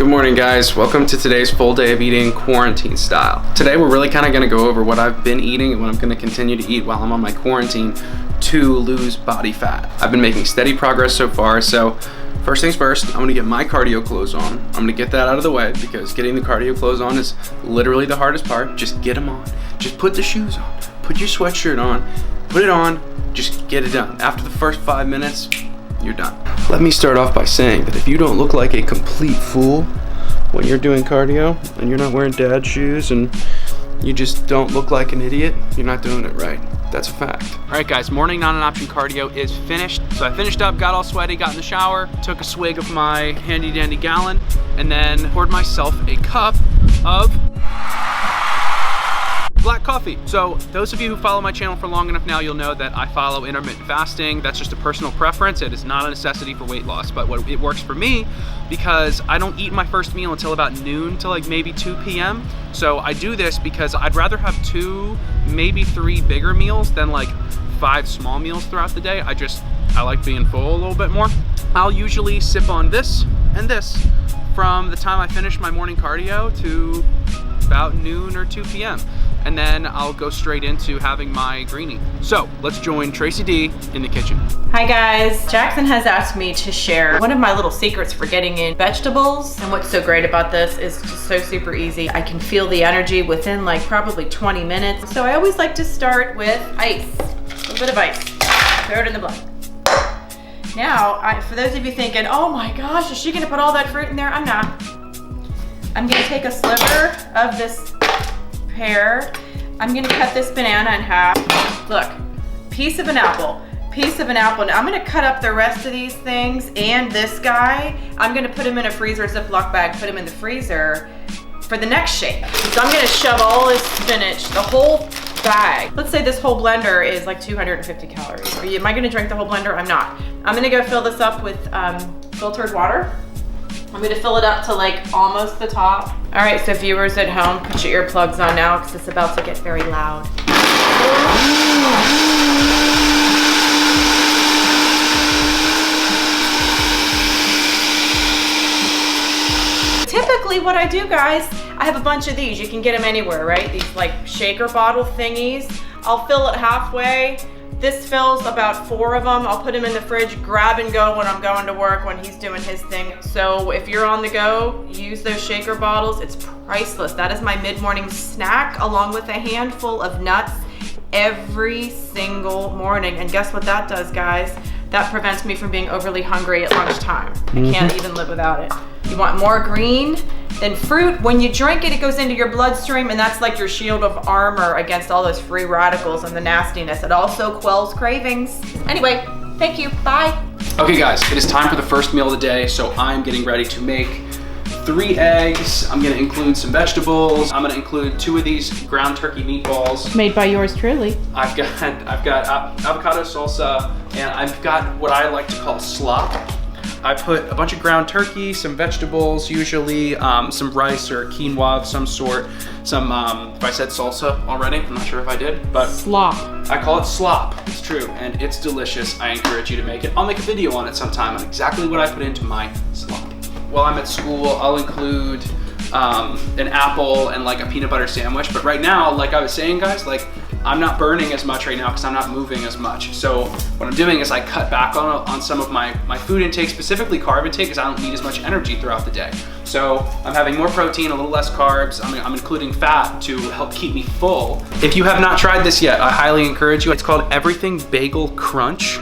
Good morning, guys. Welcome to today's full day of eating quarantine style. Today we're really kind of going to go over what I've been eating and what I'm going to continue to eat while I'm on my quarantine to lose body fat. I've been making steady progress so far, so first things first, I'm going to get my cardio clothes on. I'm going to get that out of the way because getting the cardio clothes on is literally the hardest part. Just get them on. Just put the shoes on. Put your sweatshirt on. Put it on. Just get it done. After the first 5 minutes, you're done. Let me start off by saying that if you don't look like a complete fool when you're doing cardio and you're not wearing dad shoes and you just don't look like an idiot, you're not doing it right. That's a fact. All right, guys, morning not an option cardio is finished. So I finished up, got all sweaty, got in the shower, took a swig of my handy dandy gallon, and then poured myself a cup of black coffee. So those of you who follow my channel for long enough now, you'll know that I follow intermittent fasting. That's just a personal preference. It is not a necessity for weight loss, but it works for me because I don't eat my first meal until about noon to like maybe 2 p.m. So I do this because I'd rather have 2, maybe 3 bigger meals than like 5 small meals throughout the day. I like being full a little bit more. I'll usually sip on this and this from the time I finish my morning cardio to about noon or 2 p.m. And then I'll go straight into having my greenie. So let's join Tracy D in the kitchen. Hi guys, Jackson has asked me to share one of my little secrets for getting in vegetables. And what's so great about this is just so super easy. I can feel the energy within like probably 20 minutes. So I always like to start with ice, a little bit of ice, throw it in the blender. Now, for those of you thinking, oh my gosh, is she gonna put all that fruit in there? I'm not. I'm gonna take a sliver of this pear. I'm gonna cut this banana in half. Look, piece of an apple. Now I'm gonna cut up the rest of these things and this guy. I'm gonna put him in a freezer, Ziploc bag, put him in the freezer for the next shake. So I'm gonna shove all this spinach, the whole bag. Let's say this whole blender is like 250 calories. Am I gonna drink the whole blender? I'm not. I'm gonna go fill this up with filtered water. I'm gonna fill it up to like almost the top. All right, so viewers at home, put your earplugs on now because it's about to get very loud. Typically what I do, guys, I have a bunch of these. You can get them anywhere, right? These like shaker bottle thingies. I'll fill it halfway. This fills about 4 of them. I'll put them in the fridge, grab and go when I'm going to work, when he's doing his thing. So if you're on the go, use those shaker bottles. It's priceless. That is my mid-morning snack, along with a handful of nuts every single morning. And guess what that does, guys? That prevents me from being overly hungry at lunchtime. I can't even live without it. You want more green than fruit. When you drink it, it goes into your bloodstream, and that's like your shield of armor against all those free radicals and the nastiness. It also quells cravings. Anyway, thank you, bye. Okay guys, it is time for the first meal of the day, so I'm getting ready to make 3 eggs. I'm gonna include some vegetables. I'm gonna include 2 of these ground turkey meatballs. Made by yours truly. I've got avocado salsa, and I've got what I like to call slop. I put a bunch of ground turkey, some vegetables, usually some rice or quinoa of some sort. Some, if I said salsa already, I'm not sure if I did, but slop. I call it slop, it's true, and it's delicious. I encourage you to make it. I'll make a video on it sometime on exactly what I put into my slop. While I'm at school, I'll include an apple and like a peanut butter sandwich. But right now, like I was saying, guys, like I'm not burning as much right now because I'm not moving as much. So what I'm doing is I cut back on some of my food intake, specifically carb intake, because I don't need as much energy throughout the day. So I'm having more protein, a little less carbs. I'm including fat to help keep me full. If you have not tried this yet, I highly encourage you. It's called Everything Bagel Crunch.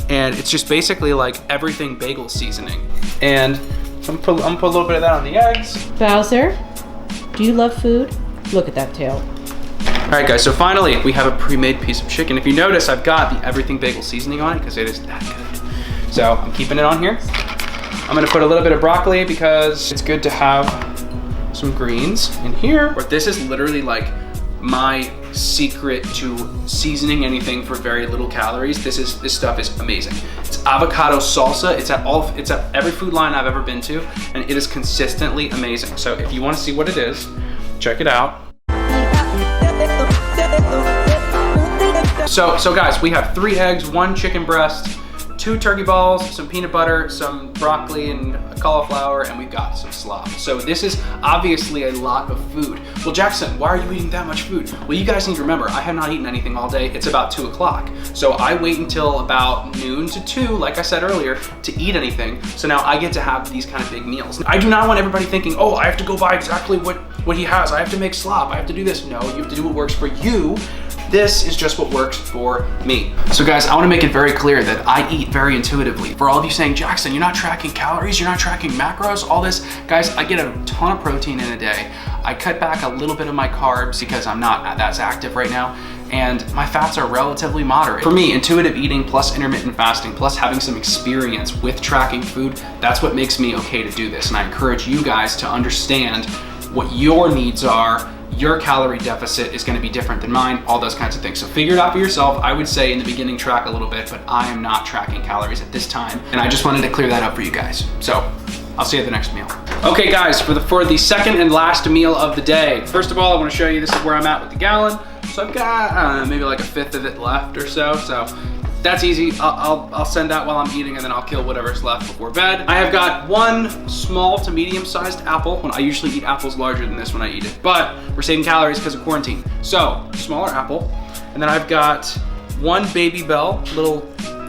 And it's just basically like everything bagel seasoning. And I'm gonna put a little bit of that on the eggs. Bowser, do you love food? Look at that tail. All right guys, so finally we have a pre-made piece of chicken. If you notice, I've got the Everything Bagel seasoning on it because it is that good. So I'm keeping it on here. I'm gonna put a little bit of broccoli because it's good to have some greens in here. But this is literally like my secret to seasoning anything for very little calories. This stuff is amazing. It's avocado salsa. It's at every food line I've ever been to, and it is consistently amazing. So if you want to see what it is, check it out. So guys, we have 3 eggs, 1 chicken breast, 2 turkey balls, some peanut butter, some broccoli and cauliflower, and we've got some slop. So this is obviously a lot of food. Well, Jackson, why are you eating that much food? Well, you guys need to remember, I have not eaten anything all day. It's about 2 o'clock. So I wait until about noon to 2, like I said earlier, to eat anything. So now I get to have these kind of big meals. I do not want everybody thinking, oh, I have to go buy exactly what he has. I have to make slop. I have to do this. No, you have to do what works for you. This is just what works for me. So guys, I wanna make it very clear that I eat very intuitively. For all of you saying, Jackson, you're not tracking calories, you're not tracking macros, all this, guys, I get a ton of protein in a day. I cut back a little bit of my carbs because I'm not as active right now, and my fats are relatively moderate. For me, intuitive eating plus intermittent fasting plus having some experience with tracking food, that's what makes me okay to do this. And I encourage you guys to understand what your needs are. Your calorie deficit is gonna be different than mine, all those kinds of things. So figure it out for yourself. I would say in the beginning, track a little bit, but I am not tracking calories at this time. And I just wanted to clear that up for you guys. So I'll see you at the next meal. Okay guys, for the second and last meal of the day. First of all, I wanna show you this is where I'm at with the gallon. So I've got maybe like a 1/5 of it left or so. So that's easy. I'll send that while I'm eating, and then I'll kill whatever's left before bed. I have got 1 small to medium-sized apple. I usually eat apples larger than this when I eat it, but we're saving calories because of quarantine. So, smaller apple. And then I've got 1 Baby Bell,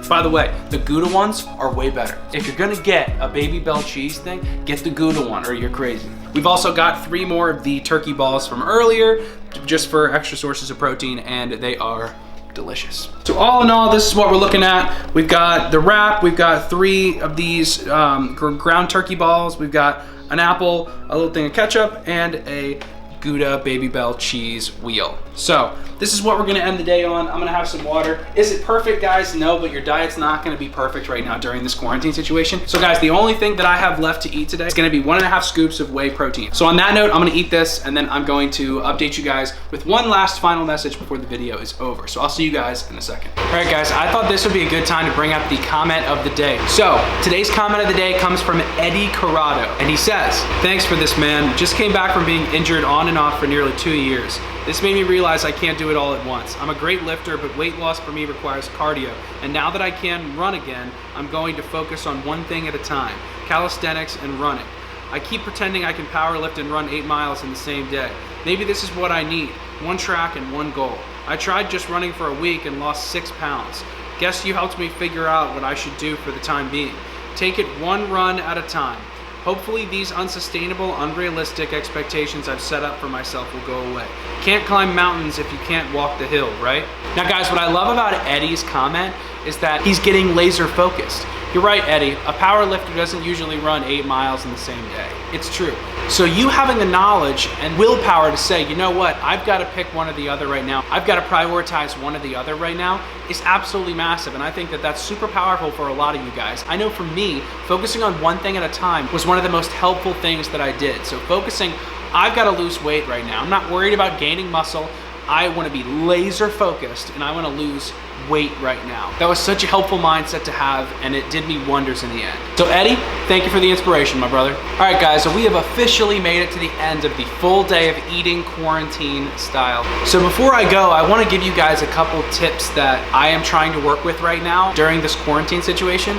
by the way, the Gouda ones are way better. If you're gonna get a Baby Bell cheese thing, get the Gouda one or you're crazy. We've also got 3 more of the turkey balls from earlier, just for extra sources of protein, and they are delicious. So all in all, this is what we're looking at. We've got the wrap, we've got 3 of these ground turkey balls, we've got an apple, a little thing of ketchup, and a Gouda Baby Bell cheese wheel. So this is what we're gonna end the day on. I'm gonna have some water. Is it perfect, guys? No, but your diet's not gonna be perfect right now during this quarantine situation. So guys, the only thing that I have left to eat today is gonna be 1.5 scoops of whey protein. So on that note, I'm gonna eat this, and then I'm going to update you guys with one last final message before the video is over. So I'll see you guys in a second. All right guys, I thought this would be a good time to bring up the comment of the day. So today's comment of the day comes from Eddie Corrado, and he says, thanks for this, man. Just came back from being injured on and off for nearly 2 years. This made me realize I can't do it all at once. I'm a great lifter, but weight loss for me requires cardio. And now that I can run again, I'm going to focus on one thing at a time, calisthenics and running. I keep pretending I can power lift and run 8 miles in the same day. Maybe this is what I need, 1 track and 1 goal. I tried just running for a week and lost 6 pounds. Guess you helped me figure out what I should do for the time being. Take it 1 run at a time. Hopefully these unsustainable, unrealistic expectations I've set up for myself will go away. Can't climb mountains if you can't walk the hill, right? Now guys, what I love about Eddie's comment is that he's getting laser focused. You're right, Eddie, a power lifter doesn't usually run 8 miles in the same day. It's true. So you having the knowledge and willpower to say, you know what, I've got to pick one or the other right now. I've got to prioritize one or the other right now is absolutely massive. And I think that that's super powerful for a lot of you guys. I know for me, focusing on one thing at a time was one of the most helpful things that I did. So focusing, I've got to lose weight right now. I'm not worried about gaining muscle. I want to be laser focused and I want to lose weight right now. That was such a helpful mindset to have, and it did me wonders in the end. So Eddie, thank you for the inspiration, my brother. All right guys, so we have officially made it to the end of the full day of eating quarantine style. So before I go, I want to give you guys a couple tips that I am trying to work with right now during this quarantine situation.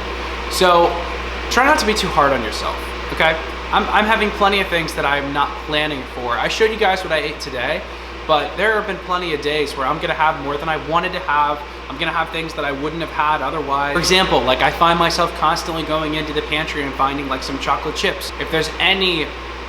So try not to be too hard on yourself, okay? I'm having plenty of things that I'm not planning for. I showed you guys what I ate today, but there have been plenty of days where I'm gonna have more than I wanted to have. I'm gonna have things that I wouldn't have had otherwise. For example, like I find myself constantly going into the pantry and finding like some chocolate chips. If there's any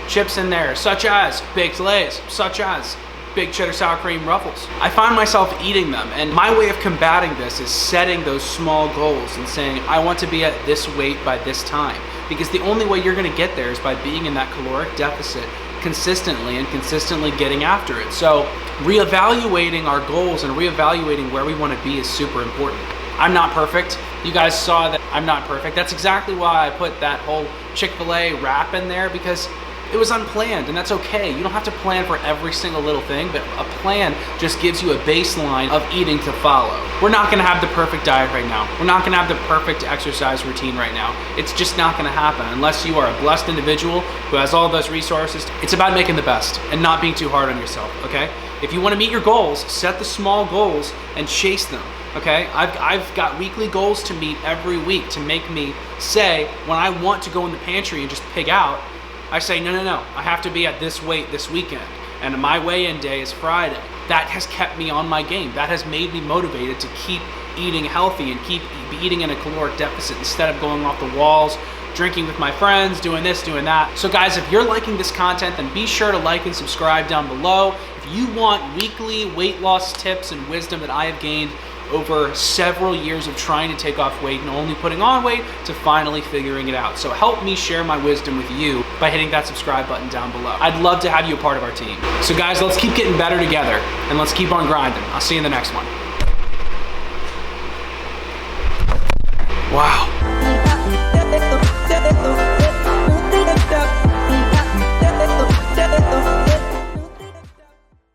chips in there, such as baked Lay's, such as big cheddar sour cream Ruffles, I find myself eating them. And my way of combating this is setting those small goals and saying, I want to be at this weight by this time. Because the only way you're gonna get there is by being in that caloric deficit consistently and consistently getting after it. So reevaluating our goals and reevaluating where we want to be is super important. I'm not perfect. You guys saw that I'm not perfect. That's exactly why I put that whole Chick-fil-A wrap in there, because it was unplanned, and that's okay. You don't have to plan for every single little thing, but a plan just gives you a baseline of eating to follow. We're not gonna have the perfect diet right now. We're not gonna have the perfect exercise routine right now. It's just not gonna happen unless you are a blessed individual who has all those resources. It's about making the best and not being too hard on yourself, okay? If you wanna meet your goals, set the small goals and chase them. Okay, I've got weekly goals to meet every week to make me say, when I want to go in the pantry and just pig out, I say, no, I have to be at this weight this weekend. And my weigh-in day is Friday. That has kept me on my game. That has made me motivated to keep eating healthy and keep eating in a caloric deficit instead of going off the walls, drinking with my friends, doing this, doing that. So guys, if you're liking this content, then be sure to like and subscribe down below. If you want weekly weight loss tips and wisdom that I have gained over several years of trying to take off weight and only putting on weight to finally figuring it out. So help me share my wisdom with you by hitting that subscribe button down below. I'd love to have you a part of our team. So guys, let's keep getting better together and let's keep on grinding. I'll see you in the next one. Wow.